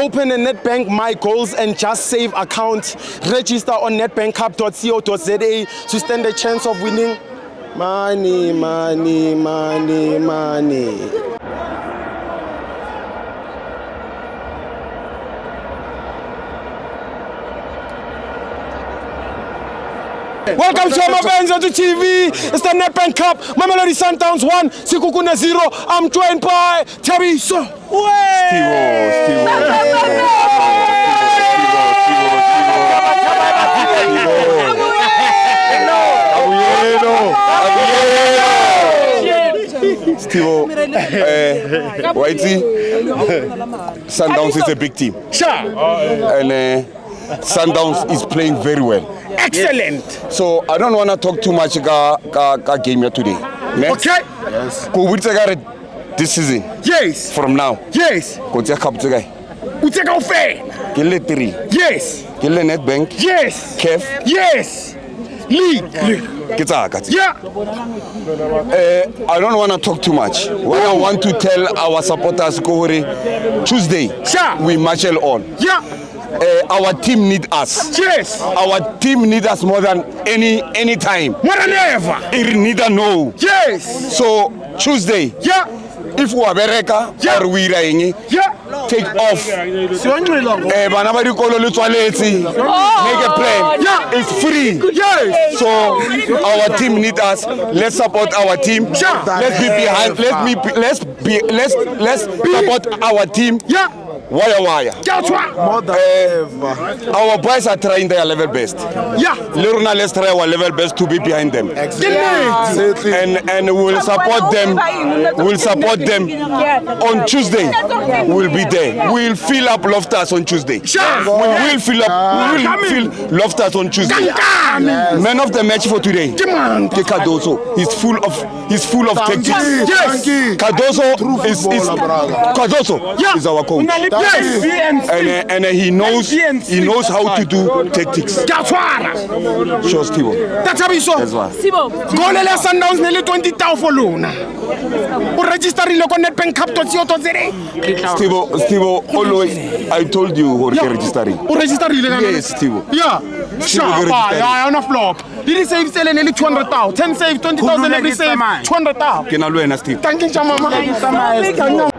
Open a Nedbank My Goals and Just Save account. Register on netbankcup.co.za to stand a chance of winning money, money, money, money. Welcome to Amabenza to TV. It's the Nedbank Cup. Mamelodi Sundowns 1, Sekhukhune 0. I'm joined by Thabiso. Stivo, Whitey, Sundowns is a big team. Sure. And Sundowns is playing very well. Excellent. So I don't want to talk too much about game here today. Next. Okay. Yes. Go this season. Yes. From now. Yes. Go take up today. We take out fair. Kill it 3. Yes. Kill the Nedbank. Yes. Kef. Yes. League. Yeah. I don't want to talk too much. What I want to tell our supporters, Kohori, Tuesday, sure. We marshal on. Yeah. Our team need us. Yes. Our team need us more than any time. More than ever. It need a no. Yes. So Tuesday. Yeah. If we are Bereka or we raingi, yeah. Take off. Make a plan. Yeah. It's free. Yes. So our team need us. Let's support our team. Yeah. Let's be behind. Let's support our team. Yeah. Wire. Our boys are trying their level best. Yeah. Leruna, let's try our level best to be behind them. Exactly. And we'll support them. We'll support them on Tuesday. We'll be there. We'll fill up Loftus on Tuesday. Sure. We will fill Loftus on Tuesday. Man of the match for today. Cardoso. He's full of tactics. Yes. Cardoso is our coach. Yes. And he knows how to do tactics. Sure, Stivo. That's how we saw. Go le Sundowns nele 20,000 for Luna. U register ile ko netbankcup.co.za. Stivo, always I told you how to register. U register ile kana? Yes, Stivo. Yeah. Shapa, yeah, on a flop. Did he save selling nearly 200,000? 10 save 20,000 every save 200,000. Can I learn, Steve? Thank you, Mama.